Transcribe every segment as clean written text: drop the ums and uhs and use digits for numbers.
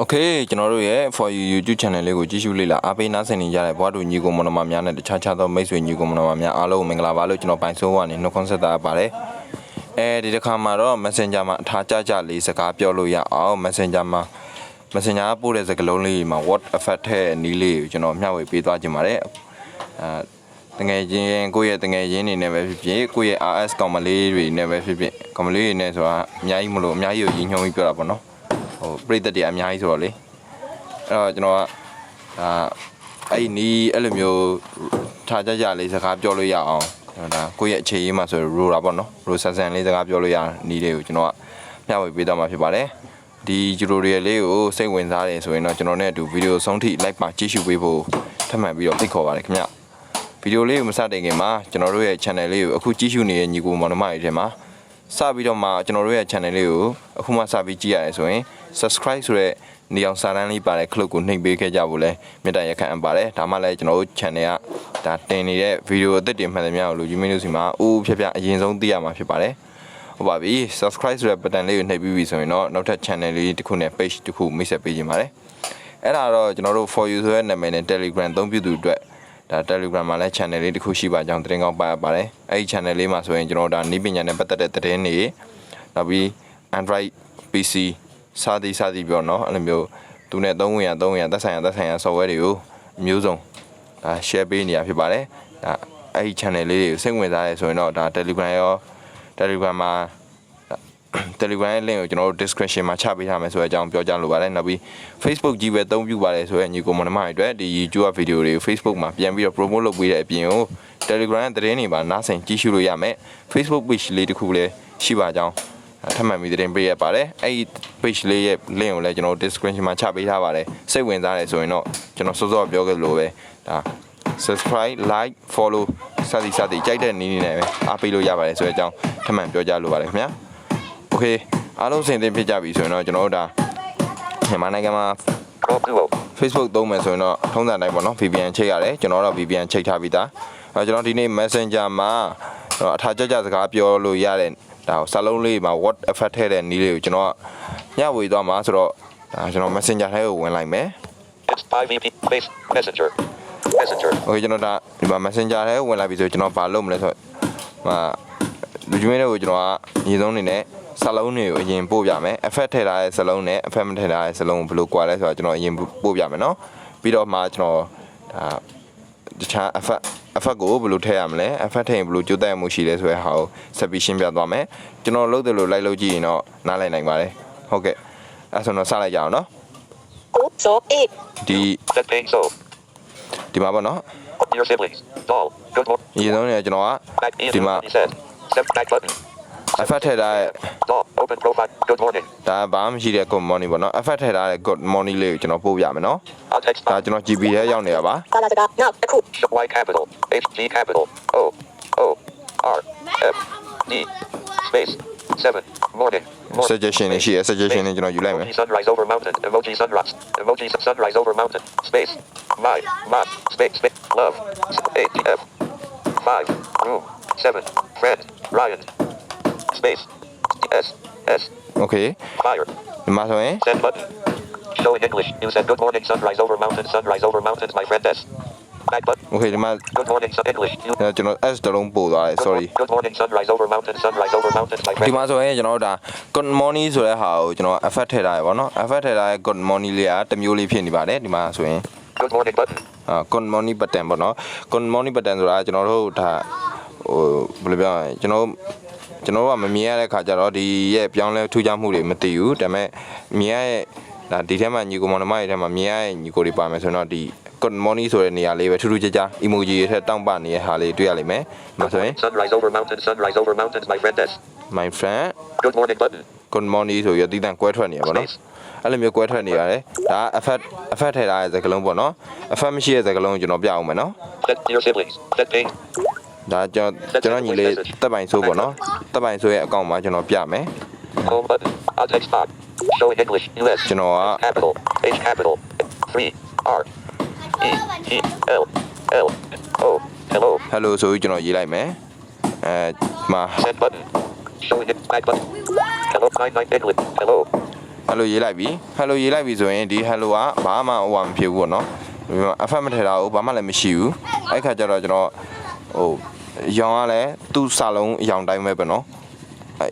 Okay, ကျွန်တော်တို့ရဲ့ for you YouTube channel လေးကိုကြည့်ရှုလေ့လာအားပေးနားဆင်နေကြတဲ့ဘွားတို့ညီကိုမတော်မများနဲ့တခြားခြားသောမိတ်ဆွေညီကိုမတော်မများအားလုံးမင်္ဂလာပါလို့ကျွန်တော်ပိုင်ဆိုးကနေနှုတ်ခွန်းဆက်တာပါတယ်ဒီတစ်ခါမှာတော့ messenger မှာအထားကြကြလေးစကားပြောလို့ရအောင် messenger ပို့တဲ့စကားလုံးလေးမှာ what effect တဲ့နီးလေးကိုကျွန်တော်မျှဝေပေးသွားခြင်းပါတယ်တကယ်ချင်းကိုယ့်ရဲ့တကယ်ချင်းနေနဲ့ပဲဖြစ်ဖြစ်ကိုယ့်ရဲ့ RS ကောင်မလေးတွေနဲ့ပဲဖြစ်ဖြစ်ကောင်မလေးတွေနဲ့ဆိုတာအများကြီးမလို့အများကြီးကိုရည်ညွှန်းပြီးပြောတာပေါ့နော်ပြိတ္တတွေအများကြီးဆိုတော့လေအဲ့တော့ကျွန်တော်ကအဲ့နီးအဲ့လိုမျိုးထားကြကြလေးစကားပြောလို့ရအောင်ဒါကိုယ့်ရဲ့အခြေရေးမှာဆိုရိုတာပေါ့နော်ရိုဆန်ဆန်လေးစကားပြောလို့ရနီးလေးကိုကျွန်တော်ကမျှဝေပေးသွားမှာဖြစ်ပါတယ်ဒီဂျူရိုရီလေးကိုစိတ်ဝင်စားတယ်ဆိုရင်တော့ကျွန်တော်နဲ့အတူဗီဒီယိုဆုံးထိ like ပါကြည့်ရှုပေးဖို့ထပ်မံပြီးတော့ဖိတ်ခေါ်ပါတယ်ခင်ဗျဗီဒီယိုလေးကိုမစတင်ခင်မှာကျွန်တော်တို့ရဲ့ channel လေးကိုအခုကြည့်ရှုနေတဲ့ညီကိုမောင်နှမတွေထဲမှာစပြီးတော့မှကျွန်တော်တို့ရဲ့ channel လေးကိုအခုမှစပြီးကြည့်ရတယ်ဆိုရင် subscribe ဆိုတဲ့နေအောင်စာတန်းလေးပါတဲ့ click ကိုနှိပ်ပေးခဲ့ကြဖို့လဲမေတ္တာရက်ခံအပ်ပါတယ်ဒါမှလည်းကျွန်တော်တို့ channel ကဒါတင်နေတဲ့ဗီဒီယိုအသစ်တွေမှန်သမျှကိုလူကြီးမင်းတို့စီမှာဖြတ်အရင်ဆုံးသိရမှာဖြစ်ပါတယ်ဟုတ်ပါပြီ subscribe ဆိုတဲ့ button လေးကိုနှိပ်ပြီးပြီဆိုရင်တော့နောက်ထပ် channel လေးတစ်ခုနဲ့ page တစ်ခုမိတ်ဆက်ပေးခြင်းပါတယ်အဲ့ဒါတော့ကျွန်တော်တို့ for you ဆိုတဲ့နာမည်နဲ့ Telegram အသုံးပြုသူအတွက်ဒါ Telegram မှာလည်း channel လေးတစ်ခုရှိပါကြောင်းတင်ကောင်းပါရပါတယ်အဲ့ဒီ channel လေးမှာဆိုရင်ကျွန်တော်ဒါနည်းပညာနဲ့ပတ်သက်တဲ့သတင်းတွေနောက်ပြီး Android PC စသည်ပြောနော်အဲ့လိုမျိုးသူနဲ့3ဝင်ရသက်ဆိုင်ရာ software တွေကိုအမျိုးစုံဒါ share ပေးနေရဖြစ်ပါတယ်ဒါအဲ့ဒီ channel လေးတွေကိုစိတ်ဝင်စားရဲဆိုရင်တော့ဒါ Telegram မှာ Telegram ရဲ့ link ကိုကျွန်တော်တို့ description မှာချပေးထားမယ်ဆိုတဲ့အကြောင်းပြောကြားလိုပါတယ်နောက်ပြီး Facebook ကြီးပဲအသုံးပြုပါတယ်ဆိုတဲ့ညီကိုမနမတွေအတွက်ဒီ YouTube ဗီဒီယိုတွေကို Facebook မှာပြန်ပြီးတော့ promote လုပ်ပေးတဲ့အပြင်ကို Telegram ရဲ့သတင်းတွေမှာနားဆင်ကြည့်ရှုလို့ရမယ် Facebook page လေးတစ်ခုလည်းရှိပါကြောင်းထပ်မံပြီးသတင်းပေးရပါတယ်အဲ့ဒီ page လေးရဲ့ link ကိုလည်းကျွန်တော်တို့ description မှာချပေးထားပါတယ်စိတ်ဝင်စားတယ်ဆိုရင်တော့ကျွန်တော်စောစောပြောခဲ့လို့ပဲဒါ subscribe like follow စသည်ကြိုက်တဲ့နည်းနည်းနဲ့ပဲအားပေးလို့ရပါတယ်ဆိုတဲ့အကြောင်းထပ်မံပြောကြားလိုပါတယ်ခင်ဗျာโอเคအားလုံးစင်သင်ဖြစ်ကြပြီဆိုရင်တော့ကျွန်တော်တို့ဒါမြန်မာနိုင်ငံမှာ Facebook သုံးမယ်ဆိုရင်တော့ထုံးစံတိုင်းပေါ့နော် VPN ချိတ်ရတယ်ကျွန်တော်တော့ VPN ချိတ်ထားပြီးသားကျွန်တော်ဒီနေ့ messenger မှာအထားကြစကားပြောလို့ရတဲ့ဒါစာလုံးလေးမှာ what effect ထဲတဲ့နည်းလေးကိုကျွန်တော်ညဝေသွားမှာဆိုတော့ဒါကျွန်တော် messenger ထဲကိုဝင်လိုက်မယ် 5VP face messenger โอเคကျွန်တော်ဒါဒီမှာ messenger ထဲကိုဝင်လိုက်ပြီဆိုကျွန်တော်ဘာလုပ်မလဲဆိုတော့လူကြီးမင်းတို့ကိုကျွန်တော်ကညီဆုံးနေနဲ့စာလုံးတွေကိုအရင်ပို့ပြမယ် effect ထည့်ထားတဲ့စာလုံးနဲ့ effect မထည့်ထားတဲ့စာလုံးကိုဘယ်လိုကွာလဲဆိုတော့ကျွန်တော်အရင်ပို့ပြမယ်နော်ပြီးတော့မှကျွန်တော်ဒါတခြား effect ကိုဘယ်လိုထည့်ရမလဲ effect ထည့်ရင်ဘယ်လိုကြိုးတက်မှုရှိလဲဆိုတဲ့ဟာကိုဆက်ပြီးရှင်းပြသွားမယ်ကျွန်တော်လုပ်တယ်လို့လိုက်လုပ်ကြည့်ရင်တော့နားလည်နိုင်ပါတယ်ဟုတ်ကဲ့အဲဆိုတော့စလိုက်ကြအောင်နော်ဒီမှာပေါ့နော် your siblings doll good morning ဒီလုံးနေကျွန်တော်ကဒီမှာ effect ထည့်ထားတဲ့ open profile good morning ဒါဘာမှမရှိတဲ့ good morning ပေါ့နော် effect ထည့်ထားတဲ့ good morning လေးကိုကျွန်တော်ပို့ပြမယ်နော်ဒါကျွန်တော် GB ထဲရောက်နေတာပါ Y capital HG capital O R F D space 7 morning suggestion ရှိရ suggestion နဲ့ကျွန်တော်ယူလိုက်မယ် sunrise over mountain emoji sunrise over mountain space my space love ATF 5 room 7 friend Ryan space S okay fire ဒီမှာဆိုရင် send button show in English you said good morning sunrise over mountains my friend S back button okay ဒီမှာ good morning English ကျွန်တော် S တလုံးပို့သွားတယ် sorry good morning sunrise over mountains my friend ဒီမှာဆိုရင်ကျွန်တော်တို့ဒါ good morning ဆိုတဲ့ဟာကိုကျွန်တော် effect ထည့်ထားရပါတော့ effect ထည့်ထားတဲ့ good morning လေးကတစ်မျိုးလေးဖြစ်နေပါတယ်ဒီမှာဆိုရင် good morning button good morning button ပေါ့နော် good morning button ဆိုတာကျွန်တော်တို့ဒါဘယ်လိုပြောရလဲကျွန်တော်ကမမြင်ရတဲ့ခါကျတော့ဒီရဲ့ပြောင်းလဲထူးခြားမှုတွေမသိဘူးဒါပေမဲ့မြင်ရတဲ့ဒါဒီထဲမှာညီကိုမောင်နှမတွေထဲမှာမြင်ရတဲ့ညီကိုတွေပါမယ်ဆိုတော့ဒီ good morning ဆိုတဲ့နေရာလေးပဲထူးထူးခြားခြား emoji တွေထက်တောင့်ပနေတဲ့ဟာလေးတွေ့ရလိမ့်မယ်ဒါဆိုရင် sunrise over mountains my friend my friend good morning button good morning ဆိုရတည်တံကွဲထွက်နေရပါတော့အဲ့လိုမျိုးကွဲထွက်နေရတယ်ဒါ effect ထည့်ထားတဲ့စကားလုံးပေါ့နော် effect မရှိတဲ့စကားလုံးကျွန်တော်ပြအောင်မယ်နော် your siblings that pay ဒါကျွန်တော်ညီလေးတက်ပိုင်ဆိုးပေါ့နော်တက်ပိုင်ဆိုးရဲ့အကောင့်မှာကျွန်တော်ပြမယ် home button alt text box show in English US ကျွန်တော်က capital H capital 3 R E T L L O hello ဆိုပြီးကျွန်တော်ရေးလိုက်မယ်မှာ send button show in back button Hello, 99 English. Hello. hello ရေးလိုက်ပြီ hello ရေးလိုက်ပြီဆိုရင်ဒီ hello ကဘာမှဟိုမဖြစ်ဘူးပေါ့နော်အဖက်မထည့်တာဘူးဘာမှလည်းမရှိဘူးအဲ့ခါကျတော့ကျွန်တော်ဟိုရောင်ကလည်းသူ့စာလုံးအရောင်တိုင်းပဲပဲနော်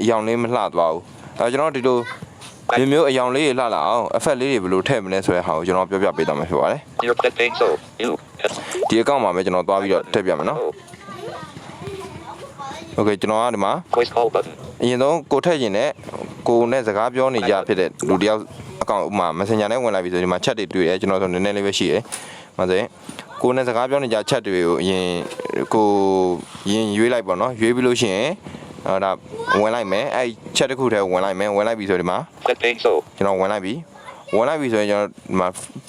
အရောင်လေးမလှသွားဘူးအဲကျွန်တော်ဒီလိုဒီမျိုးအရောင်လေးတွေလှလာအောင် effect လေးတွေဘယ်လိုထည့်မလဲဆိုတဲ့ဟာကိုကျွန်တော်ပြောပြပေးသွားမှာဖြစ်ပါတယ်ဒီအကောင့်မှာပဲကျွန်တော်သွားပြီးတော့ထည့်ပြမယ်နော်โอเคကျွန်တော်ကဒီမှာအရင်ဆုံးကိုထည့်ရင်လည်းကိုနဲ့စကားပြောနေကြဖြစ်တဲ့လူတယောက်အကောင့်ဥမာ messenger နဲ့ဝင်လာပြီဆိုဒီမှာ chat တွေတွေ့တယ်ကျွန်တော်ဆိုနည်းနည်းလေးပဲရှိတယ်။မှန်တယ်။ကိုနဲ့စကားပြောနေကြ chat တွေကိုအရင်ကိုရင်ရွေးလိုက်ပေါ့နော်။ရွေးပြီးလို့ရှိရင်ဒါဝင်လိုက်မယ်။အဲ့ chat တစ်ခုတည်းဝင်လိုက်မယ်။ဝင်လိုက်ပြီဆိုဒီမှာကျွန်တော်ဝင်လိုက်ပြီ။ဝင်လိုက်ပြီဆိုရင်ကျွန်တော်ဒီမှာ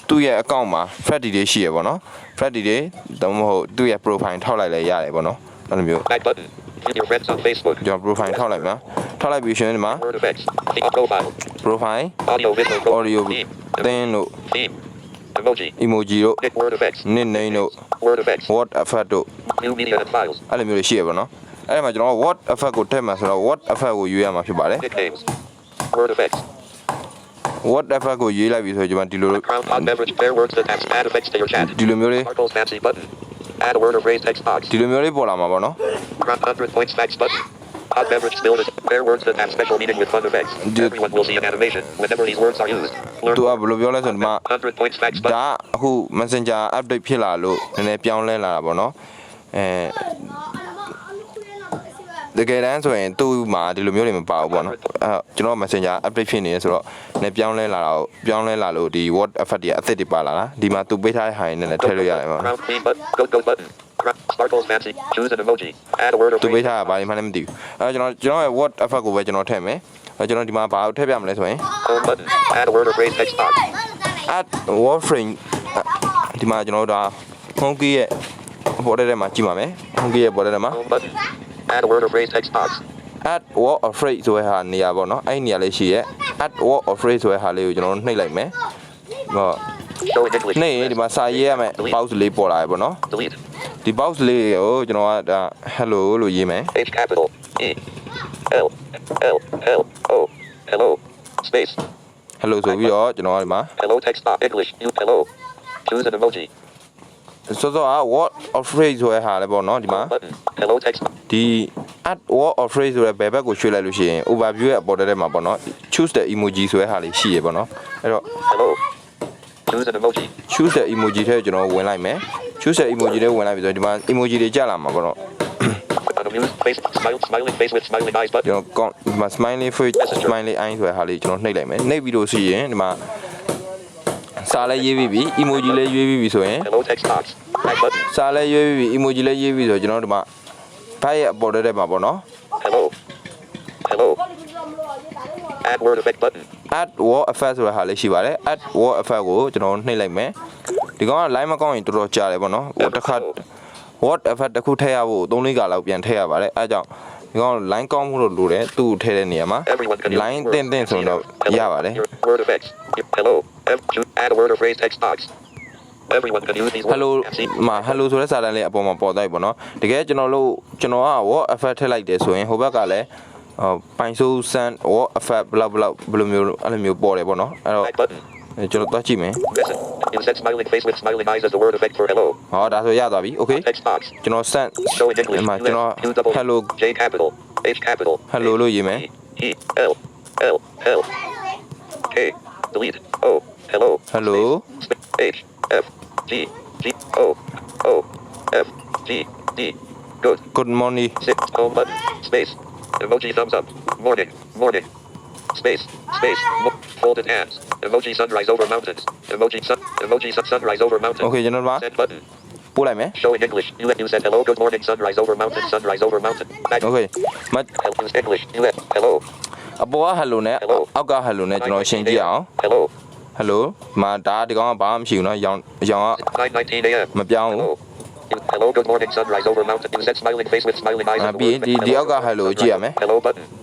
သူ့ရဲ့အကောင့်မှာ flat တွေရှိရပေါ့နော်။ flat တွေတော့မဟုတ်သူ့ရဲ့ profile ထောက်လိုက်လဲရတယ်ပေါ့နော်။အဲ့လိုမျိုး Your friends on Facebook. ကျွန်တော် profile ထောက်လိုက်မှာထောက်လိုက်ပြီးရှင်ဒီမှာ profile audio video သင်တို့ emoji တို့ nickname တို့ word effect တို့ new media and files အဲ့လိုမျိုးတွေရှိရပါတော့အဲ့မှာကျွန်တော် word effect ကိုထည့်မှာဆိုတော့ word effect ကိုရွေးရမှာဖြစ်ပါတယ် word effects word effect ကိုရွေးလိုက်ပြီဆိုရင်ဒီလို beverage fair words that add effects to your chat ဒီလိုမျိုးလေး fancy button add a word or phrase text box ဒီလိုမျိုးလေးပေါ်လာမှာပေါ့နော် 100 points facts button hot beverage spilled fair words that have special meaning with fun effects everyone will see an animation whenever these words are used သူကဘယ်လိုပြောလဲဆိုတော့ဒီမှာ 100 points facts button ဒါအခု messenger update ဖြစ်လာလို့နည်းနည်းပြောင်းလဲလာတာပေါ့နော်တကယ်တမ်းဆိုရင်သူ့မှာဒီလိုမျိုးတွေမပါဘူးပေါ့နော်ကျွန်တော် messenger update ဖြစ်နေတယ်ဆိုတော့နည်းပြောင်းလဲလာတာပြောင်းလဲလာလို့ဒီ word effect တွေအသစ်တွေပါလာတာဒီမှာသူပေးထားတဲ့ဟာတွေနဲ့လည်းထည့်လို့ရတယ်ပေါ့ go button sparkles fancy choose an emoji add a word or သူပေးထားတာဘာမှလည်းမသိဘူးကျွန်တော်ရဲ့ word effect ကိုပဲကျွန်တော်ထည့်မယ်ကျွန်တော်ဒီမှာဘာကိုထည့်ပြမလဲဆိုရင် home button add a word or phrase text box add word frame ဒီမှာကျွန်တော်ဒါ home key ရဲ့ပေါ်တဲ့မှာကြည့်ပါမယ် home key ရဲ့ပေါ်တဲ့မှာ home button add a word or phrase text box add word or phrase ဆိုတဲ့ဟာနေရာပေါ့နော်အဲ့ဒီနေရာလေးရှိရဲ့ add word or phrase ဆိုတဲ့ဟာလေးကိုကျွန်တော်နှိပ်လိုက်မယ်ဟောနှိပ်ရင်ဒီမှာစာရေးရမယ် box လေးပေါ်လာရပေါ့နော်ဒီ box လေးကိုကျွန်တော်ကဒါ hello လို့ရေးမယ် H capital E L L L O hello space hello ဆိုပြီးတော့ကျွန်တော်ကဒီမှာ hello text box English hello choose an emoji ဆိုတော့ word or phrase ဆိုတဲ့ဟာလည်းပေါ့နော်ဒီမှာ hello text ဒီ add word or phrase ဆိုတဲ့ဘယ်ဘက်ကိုရွှေ့လိုက်လို့ရှိရင် overview ရဲ့အပေါ်ထဲမှာပေါ့နော် choose the emoji ဆိုတဲ့ဟာလေးရှိရပေါ့နော်အဲ့တော့ hello choose an emoji choose the emoji ထဲကျွန်တော်ဝင်လိုက်မယ် choose the emoji ထဲဝင်လိုက်ပြီဆိုတော့ဒီမှာ emoji တွေကြာလာမှာပေါ့နော် amused face smiling face with smiling eyes but ကျွန်တော်ကောင်းဒီမှာ smiley face smiley eye ဆိုတဲ့ဟာလေးကျွန်တော်နှိပ်လိုက်မယ်နှိပ်ပြီးလို့ရှိရင်ဒီမှာစာလည်းရေးပြီးပြီ emoji လည်းရေးပြီးပြီဆိုရင် hello text box back button စာလည်းရေးပြီးပြီ emoji လည်းရေးပြီးဆိုတော့ကျွန်တော်ဒီမှာဘိုက်ရဲ့အပေါ်ထဲမှာပေါ့နော် hello hello add word effect button add word effect ဆိုတဲ့ဟာလေးရှိပါတယ် add word effect ကိုကျွန်တော်နှိပ်လိုက်မယ်ဒီကောင်က line မကောင်းရင်တော်တော်ကြာတယ်ပေါ့နော်ဟိုတစ်ခါ word effect တစ်ခုထည့်ရဖို့3-4ခါလောက်ပြန်ထည့်ရပါတယ်အဲကြောင့်ဒီကောင် line ကောင်းမှုလို့လိုတယ်သူ့ထည့်တဲ့နေရာမှာ line တင်းဆိုတော့ရပါတယ် word effects hello add a word or phrase text box everyone can use these hello မှာ hello ဆိုတဲ့စာတန်းလေးအပေါ်မှာပေါ်သွားပြီပေါ့နော်တကယ်ကျွန်တော်က word effect ထည့်လိုက်တယ်ဆိုရင်ဟိုဘက်ကလည်းပိုင်ဆိုး send word effect ဘယ်လိုမျိုးအဲ့လိုမျိုးပေါ်တယ်ပေါ့နော်အဲ့တော့ကျွန်တော်သွားကြည့်မယ် you set smiling face with smiling eyes as the word effect for hello ဟောဒါဆိုရသွားပြီ okay text box ကျွန်တော် send မှာကျွန်တော် hello J capital H capital hello လို့ရေးမယ် E L L L K delete O hello hello H F G G O O F G D good morning home button space emoji thumbs up morning space folded hands emoji sunrise over mountains emoji sunrise over mountains okay ကျွန်တော်ပါ send button ပို့လိုက်မယ် show in English you said hello good morning sunrise over mountain okay မ use English hello အပေါ်က hello နဲ့အောက်က hello နဲ့ကျွန်တော်ရှင်းကြည့်အောင် hello မှာဒါဒီကောင်ကဘာမှမရှိဘူးเนาะရောင်က 9:19 a.m. မပြောင်းဘူး hello good morning sunrise over mountain you said smiling face with smiling eyes ပြီးဒီအောက်က hello ကြည့်ရမယ်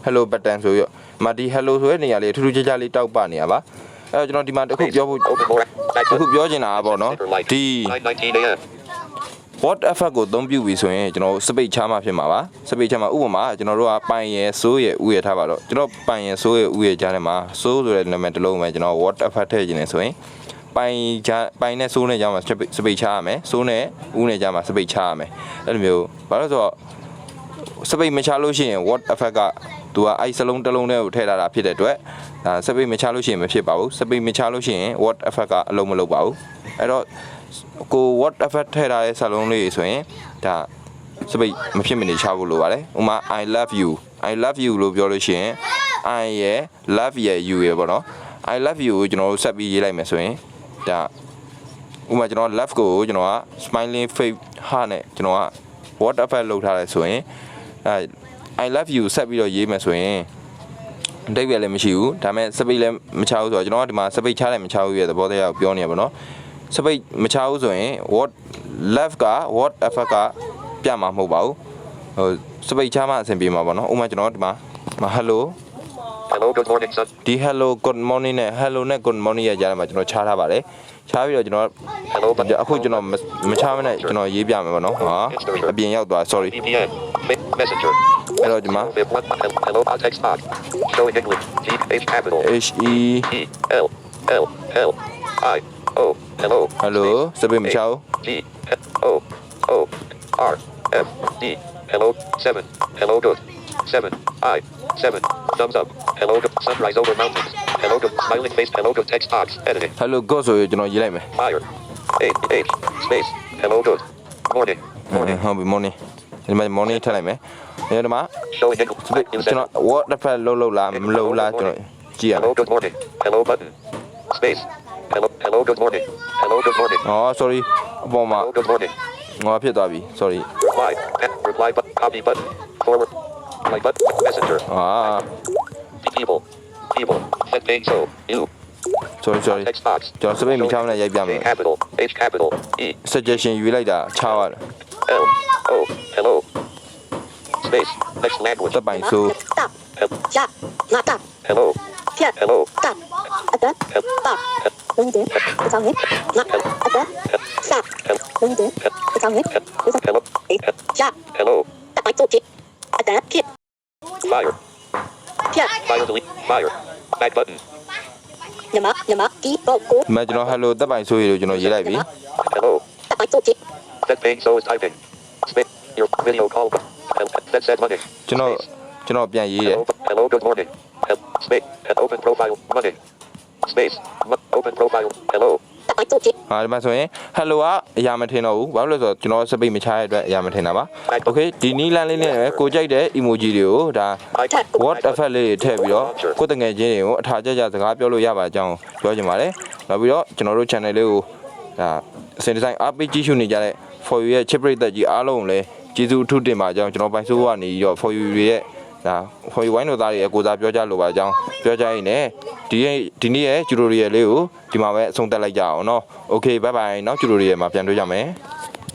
hello button ဆိုရမဒီ hello ဆိုတဲ့နေရာလေးထူးထူးခြားခြားလေးတောက်ပနေရပါအဲ့တော့ကျွန်တော်ဒီမှာတစ်ခုပြောချင်တာပေါ့နော်ဒီ what effect ကိုအသုံးပြုပြီဆိုရင်ကျွန်တော်စပိတ်ချမှာဖြစ်မှာပါစပိတ်ချမှာဥပမာကျွန်တော်တို့ကပိုင်ရယ်ဆိုးရယ်ဥရယ်ထားပါတော့ကျွန်တော်ပိုင်ရယ်ဆိုးရယ်ဥရယ်ကြားထဲမှာဆိုးဆိုတဲ့နာမည်တစ်လုံးပဲကျွန်တော် what effect ထည့်ခြင်းနေဆိုရင်ပိုင်နဲ့ဆိုးနဲ့ကြားမှာစပိတ်ချရမယ်ဆိုးနဲ့ဥနဲ့ကြားမှာစပိတ်ချရမယ်အဲ့လိုမျိုးဘာလို့ဆိုတော့စပိတ်မချလို့ရှိရင် what effect ကသူကအဲ့စလုံးတစ်လုံးနဲ့ကိုထည့်လာတာဖြစ်တဲ့အတွက်ဒါစပိတ်မချလို့ရှိရင်မဖြစ်ပါဘူးစပိတ်မချလို့ရှိရင် what effect ကအလုံးမလုံးပါဘူးအဲ့တော့ကို what effect ထည့်ထားတဲ့စလုံးလေးဆိုရင်ဒါစပိတ်မဖြစ်မနေချဖို့လိုပါတယ်ဥမာ I love you လို့ပြောလို့ရှိရင် I ရယ် love ရယ် you ရယ်ပေါ့နော် I love you ကိုကျွန်တော်တို့ဆက်ပြီးရေးလိုက်မယ်ဆိုရင်ဒါဥမာကျွန်တော် love ကိုကျွန်တော်က smiling face ဟာနဲ့ကျွန်တော်က what effect လုပ်ထားလဲဆိုရင်I love you ဆက်ပြီးတော့ရေးမယ်ဆိုရင်အတိတ်ပဲလည်းမရှိဘူးဒါပေမဲ့စပိတ်လည်းမချဘူးဆိုတော့ကျွန်တော်ကဒီမှာစပိတ်ချတယ်မချဘူးရဲ့သဘောတရားကိုပြောနေရပါတော့စပိတ်မချဘူးဆိုရင် what love က what effect ကပြမှာမဟုတ်ပါဘူးဟိုစပိတ်ချမှအဆင်ပြေမှာပေါ့နော်ဥပမာကျွန်တော်ဒီမှာ hello good morning son ဒီ hello good morning နဲ့ hello နဲ့ good morning ရကြတယ်မှာကျွန်တော်ချထားပါတယ်ချပြီးတော့ကျွန်တော်အခုကျွန်တော်မချမနဲ့ကျွန်တော်ရေးပြမယ်ပေါ့နော်ဟာအပြင်ရောက်သွား sorry messenger အဲ့တော့ဒီမှာ hello text box showing English G H capital H E L I O hello စပိတ်မချဘူး G O R F D hello 7 hello good 7 I 7 thumbs up hello good sunrise over mountains hello good smiling face hello good text box editing hello go ဆိုရင်ကျွန်တော်ရေးလိုက်မယ် fire H space hello good morning ဟုတ်ပြီ morning ဒီမှာ morning ထည့်လိုက်မယ်ဒီမှာ showing English ကျွန်တော် what the fuck လို့လားမလို့လားကျွန်တော်ကြည့်ရမယ် hello good morning hello button space hello good morning hello good morning อ๋อ sorry အပေါ်မှာ hello good morning ငါဖြစ်သွားပြီ sorry reply button copy button forward like button messenger အာ people set page so you sorry text box ကျွန်တော်စပိတ်မချမ်းနဲ့ရိုက်ပြမယ် capital H capital E suggestion ယူလိုက်တာချရတယ် L O hello space next language တပ်ပိုင်ဆို Ja, mata, hello fiat, hello tap, ada, tap, lunde, becang hết, mak, ada, sap, lunde, becang hết, hello ja, hello tak baik tu kit, ada, kit, fire fiat, fire delete fire back button nama, ki, ko, ko, ဒီမှာကျွန်တော် hello တပ်ပိုင်ဆိုရလို့ကျွန်တော်ရေးလိုက်ပြီ hello tak baik tu kit, set page so is typing space your video call that said money ကျွန်တော်ပြန်ရေးတယ် hello good morning space open profile money space open profile hello tak baik tu kit, ဟာဒီမှာဆိုရင် hello ကအရာမထင်တော့ဘူးဘာလို့လဲဆိုတော့ကျွန်တော်စပိတ်မချရတဲ့အတွက်အရာမထင်တာပါ okay ဒီနီးလန်းလေးနဲ့ကိုကြိုက်တဲ့ emoji တွေကိုဒါ what effect လေးတွေထည့်ပြီးတော့ကိုယ်တငယ်ချင်းတွေကိုအထာကြကြစကားပြောလို့ရပါအကြောင်းပြောချင်ပါတယ်နောက်ပြီးတော့ကျွန်တော်တို့ channel လေးကိုဒါအစဉ်ဒီဇိုင်းအားပေးကြည့်ရှုနေကြတဲ့ for you ရဲ့ချစ်ပရိသတ်ကြီးအားလုံးကိုလည်းကျေးဇူးအထူးတင်ပါအကြောင်းကျွန်တော်ပိုင်ဆိုးကနေပြီးတော့ for you ရဲ့ဒါ for you ဝိုင်းတော်သားတွေရဲ့ကိုစားပြောကြလိုပါအကြောင်းပြောကြရင်လည်းဒီနေ့ရဲ့ tutorial လေးကိုဒီမှာပဲအဆုံးသတ်လိုက်ကြအောင်เนาะ okay bye bye နောက် tutorial မှာပြန်တွေ့ကြမယ်